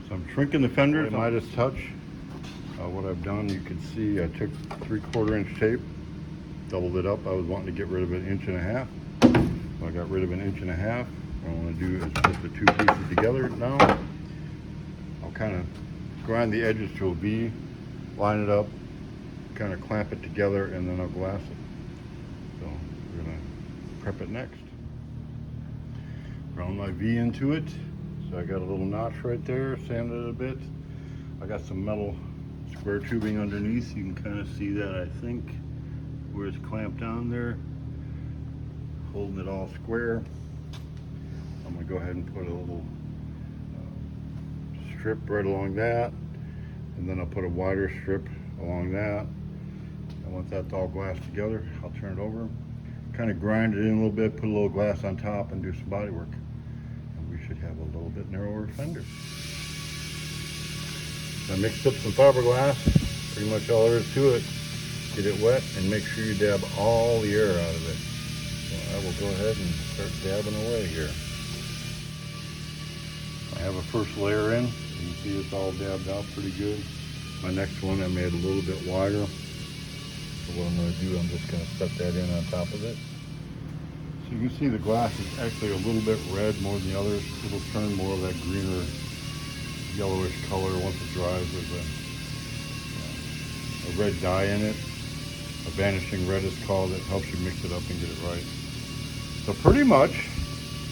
So I'm shrinking the fenders. Midas Touch. What I've done, you can see I took 3/4 inch tape, doubled it up. I was wanting to get rid of an 1.5 inches. I got rid of an 1.5 inches. What I want to do is put the two pieces together now. I'll kind of grind the edges to a V, line it up, kind of clamp it together, and then I'll glass it. So we're going to prep it next. Ground my V into it. So I got a little notch right there, sanded it a bit. I got some metal square tubing underneath. You can kind of see that, I think, where it's clamped down there. Holding it all square. I'm going to go ahead and put a little strip right along that. And then I'll put a wider strip along that. And once that's all glassed together, I'll turn it over. Kind of grind it in a little bit, put a little glass on top, and do some body work. We should have a little bit narrower fender. I mixed up some fiberglass, pretty much all there is to it. Get it wet and make sure you dab all the air out of it. So I will go ahead and start dabbing away here. I have a first layer in. You can see it's all dabbed out pretty good. My next one I made a little bit wider. So what I'm going to do, I'm just going to set that in on top of it. So you can see the glass is actually a little bit red more than the others. It'll turn more of that greener, yellowish color once it dries. There's a red dye in it. A vanishing red is called. It helps you mix it up and get it right. So pretty much,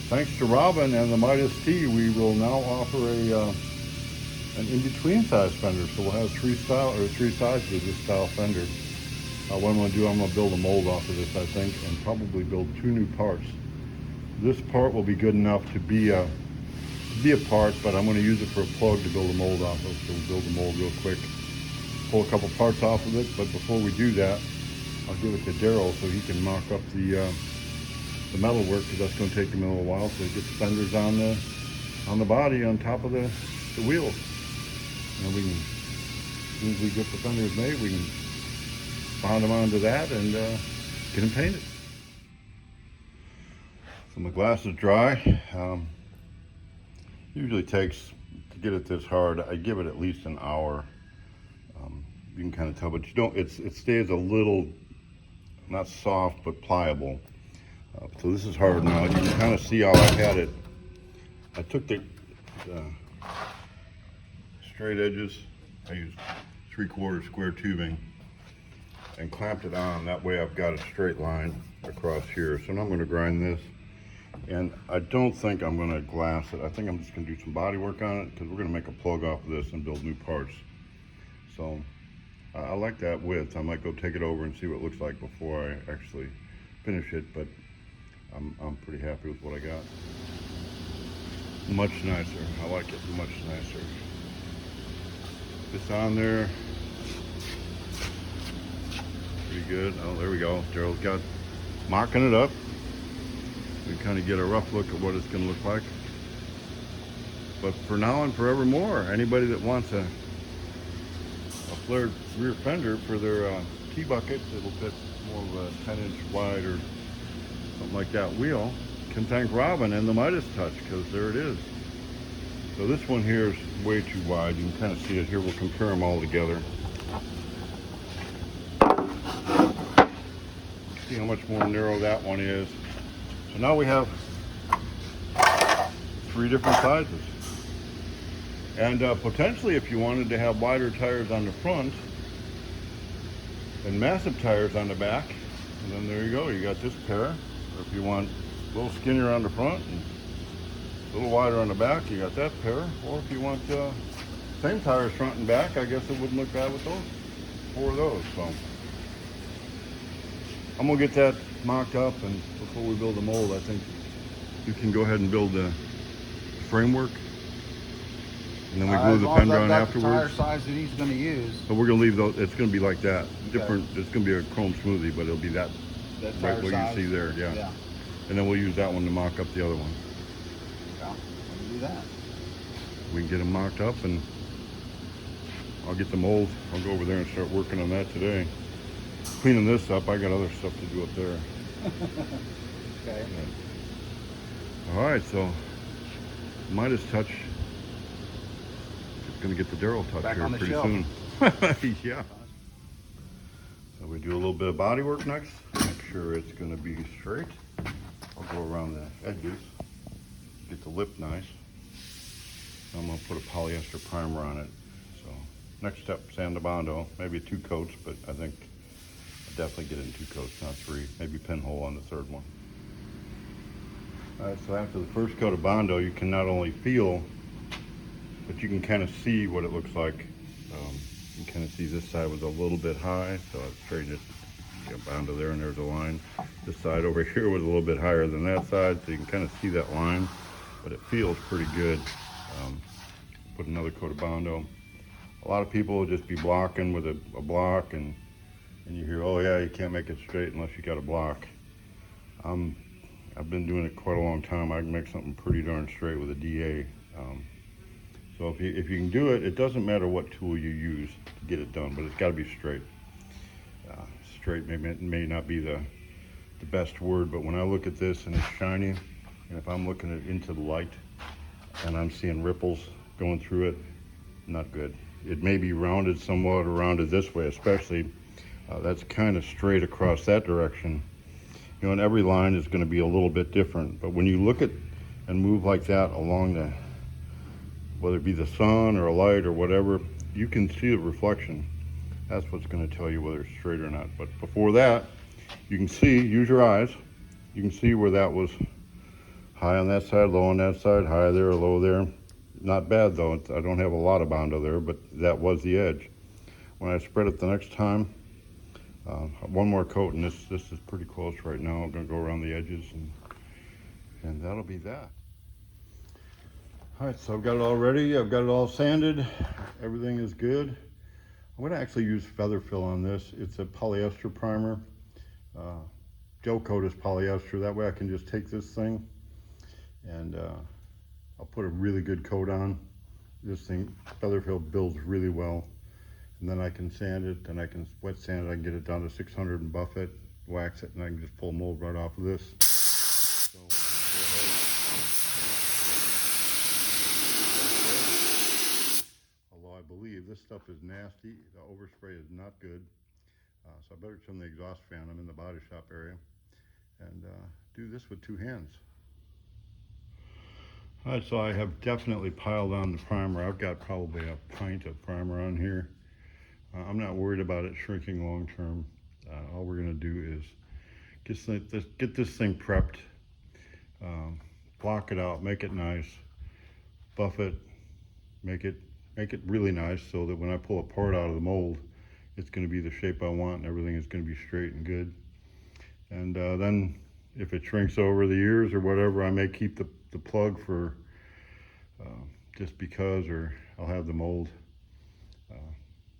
thanks to Robin and the Midas T, we will now offer an in-between size fender. So we'll have three sizes of this style fender. What I'm going to do, I'm going to build a mold off of this, I think, and probably build 2 new parts. This part will be good enough to be a part, but I'm going to use it for a plug to build a mold off of. So we'll build the mold real quick, pull a couple parts off of it. But before we do that, I'll give it to Daryl so he can mock up the metal work, because that's going to take him a little while. So get the fenders on the body, on top of the wheels, and we can, as soon as we get the fenders made, we can bond them onto that and get them painted. So my glass is dry. Usually takes, to get it this hard, I give it at least an hour. You can kind of tell, but you don't. It stays a little, not soft but pliable. So this is hard now. You can kind of see how I had it. I took the straight edges. I used 3/4 square tubing and clamped it on. That way I've got a straight line across here. So now I'm going to grind this, and I don't think I'm going to glass it. I think I'm just going to do some body work on it, because we're going to make a plug off of this and build new parts. So I like that width. I might go take it over and see what it looks like before I actually finish it, but I'm pretty happy with what I got. Much nicer. I like it much nicer. It's on there. Pretty good. Oh, there we go. Daryl's got mocking it up. We kind of get a rough look at what it's going to look like. But for now and forevermore, anybody that wants a flared rear fender for their T-bucket, it'll fit more of a 10-inch wide or something like that wheel, can thank Robin and the Midas Touch, because there it is. So this one here is way too wide. You can kind of see it here. We'll compare them all together. See how much more narrow that one is. So now we have 3 different sizes. And potentially, if you wanted to have wider tires on the front and massive tires on the back, and then there you go, you got this pair. Or if you want a little skinnier on the front and a little wider on the back, you got that pair. Or if you want same tires front and back, I guess it wouldn't look bad with those, 4 of those. So I'm gonna get that mocked up, and before we build the mold, I think you can go ahead and build the framework, and then we glue the fender on afterwards. The tire size that he's going to use. But we're gonna leave those. It's gonna be like that. Different. Okay. It's gonna be a chrome smoothie, but it'll be that right what you see there. Yeah. And then we'll use that one to mock up the other one. Yeah, we can do that. We can get them mocked up, and I'll get the mold. I'll go over there and start working on that today. Cleaning this up, I got other stuff to do up there. Okay. All right, so Midas Touch going to get the Darryl touch Back here on the pretty shelf. soon. Yeah. So we do a little bit of bodywork next. Make sure it's going to be straight. I'll go around the edges, get the lip nice. I'm going to put a polyester primer on it. So next step, sand the Bondo. Maybe 2 coats, but I think I'll definitely get it in 2 coats, not 3. Maybe pinhole on the 3rd one. All right, so after the first coat of Bondo, you can not only feel, but you can kind of see what it looks like. You can kind of see this side was a little bit high, so I straightened it. You got Bondo there, and there's a line. This side over here was a little bit higher than that side, so you can kind of see that line, but it feels pretty good. Put another coat of Bondo. A lot of people will just be blocking with a block, and you hear, oh yeah, you can't make it straight unless you got a block. I've been doing it quite a long time. I can make something pretty darn straight with a DA. So if you can do it, it doesn't matter what tool you use to get it done, but it's got to be straight. Straight may not be the best word, but when I look at this and it's shiny, and if I'm looking into the light and I'm seeing ripples going through it, not good. It may be rounded somewhat or rounded this way, especially. That's kind of straight across that direction. You know, and every line is going to be a little bit different, but when you look at and move like that along the, whether it be the sun or a light or whatever, you can see the reflection. That's what's going to tell you whether it's straight or not. But before that, you can see, use your eyes, you can see where that was high on that side, low on that side, high there, low there. Not bad though, I don't have a lot of Bondo there, but that was the edge. When I spread it the next time, one more coat, and this is pretty close right now. I'm going to go around the edges, and that'll be that. All right, so I've got it all ready. I've got it all sanded. Everything is good. I'm going to actually use feather fill on this. It's a polyester primer. Gel coat is polyester. That way I can just take this thing and I'll put a really good coat on. This thing, feather fill, builds really well. And then I can sand it, and I can wet sand it. I can get it down to 600 and buff it, wax it, and I can just pull mold right off of this. So we'll just go ahead. Although I believe this stuff is nasty, the overspray is not good. So I better turn the exhaust fan. I'm in the body shop area, and do this with 2 hands. All right, so I have definitely piled on the primer. I've got probably a pint of primer on here. I'm not worried about it shrinking long term. All we're gonna do is get this thing prepped, block it out, make it nice, buff it, make it really nice so that when I pull a part out of the mold, it's gonna be the shape I want and everything is gonna be straight and good. And then if it shrinks over the years or whatever, I may keep the plug for just because, or I'll have the mold.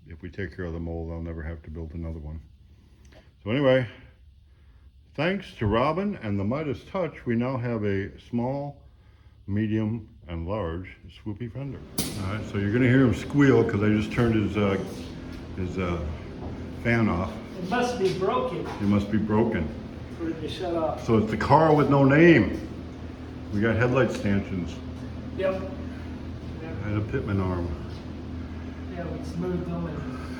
If we take care of the mold, I'll never have to build another one. So anyway, thanks to Robin and the Midas Touch, we now have a small, medium, and large swoopy fender. All right, so you're gonna hear him squeal because I just turned his fan off. It must be broken It must be broken. for it to shut off. So it's the car with no name. We got headlight stanchions Yep. and a pitman arm. Yeah, we smoothed them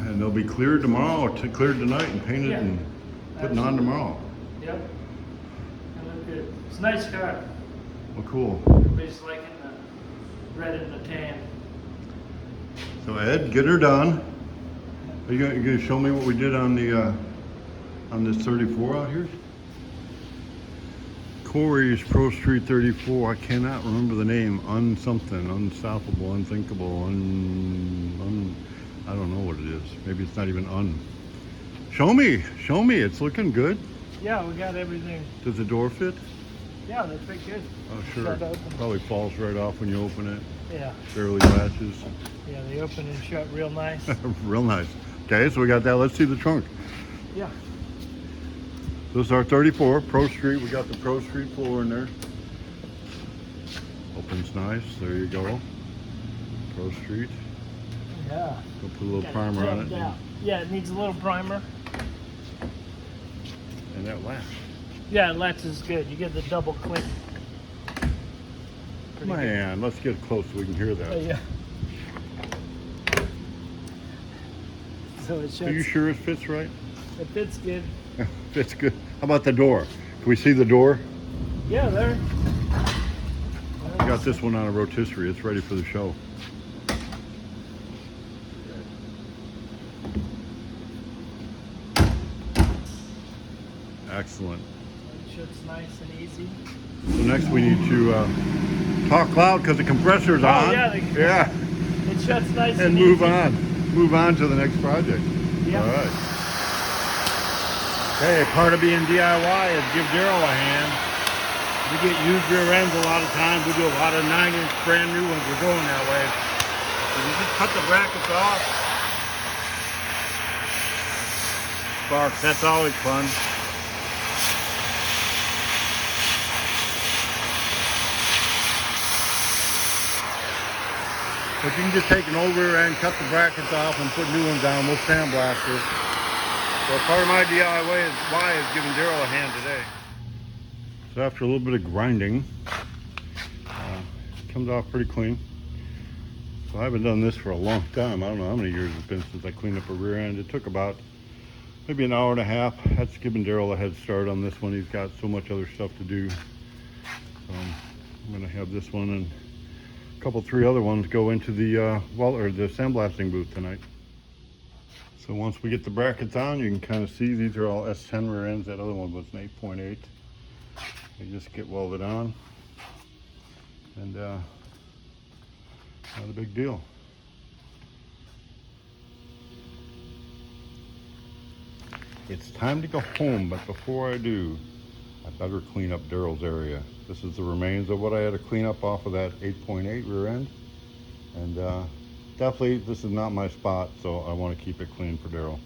And they'll be cleared tomorrow, cleared tonight and painted Yeah, and putting on tomorrow. yep. They look good. It's a nice car. Well, cool. Everybody's liking the red and the tan. So Ed, get her done. Are you gonna show me what we did on the on this 34 out here? Corey's Pro Street 34. I cannot remember the name. Unsomething, unstoppable, unthinkable, I don't know what it is. Maybe it's not even Show me. It's looking good. Yeah, we got everything. Does the door fit? Yeah, they fit good. Oh, sure. Shut open. Probably falls right off when you open it. Yeah. Barely latches. Yeah, they open and shut real nice. Real nice. Okay, so we got that. Let's see the trunk. Yeah. This is our 34 Pro Street. We got the Pro Street floor in there. Opens nice. There you go. Pro Street. Yeah. Go put a little Got primer on tapped it. out. Yeah, it needs a little primer. And that latch. Yeah, it latches good. You get the double click. Pretty good. Man, let's get close so we can hear that. Yeah. So it Are you shuts. sure it fits right? It fits good. Fits good. How about the door? Can we see the door? Yeah, there. I got this one on a rotisserie. It's ready for the show. Excellent. It shuts nice and easy. So next we need to talk loud because the compressor's Oh, on. yeah, Yeah. It shuts nice And and move easy. on. Move on to the next project. Yeah. All right. Hey, part of being DIY is give Daryl a hand. We get used rear ends a lot of times. We do a lot of 9-inch brand new ones. We're going that way. So you just cut the brackets off. Sparks, that's always fun. But you can just take an old rear end, cut the brackets off, and put new ones on. We'll sandblast it. So part of my DIY is giving Daryl a hand today. So after a little bit of grinding, it comes off pretty clean. So I haven't done this for a long time. I don't know how many years it's been since I cleaned up a rear end. It took about maybe an hour and a half. That's giving Daryl a head start on this one. He's got so much other stuff to do. So I'm gonna have this one and a couple, 3 other ones go into the the sandblasting booth tonight. So once we get the brackets on, you can kind of see these are all S10 rear ends. That other one was an 8.8. They just get welded on, and not a big deal. It's time to go home, but before I do, I better clean up Daryl's area. This is the remains of what I had to clean up off of that 8.8 rear end, and definitely this is not my spot, so I want to keep it clean for Daryl.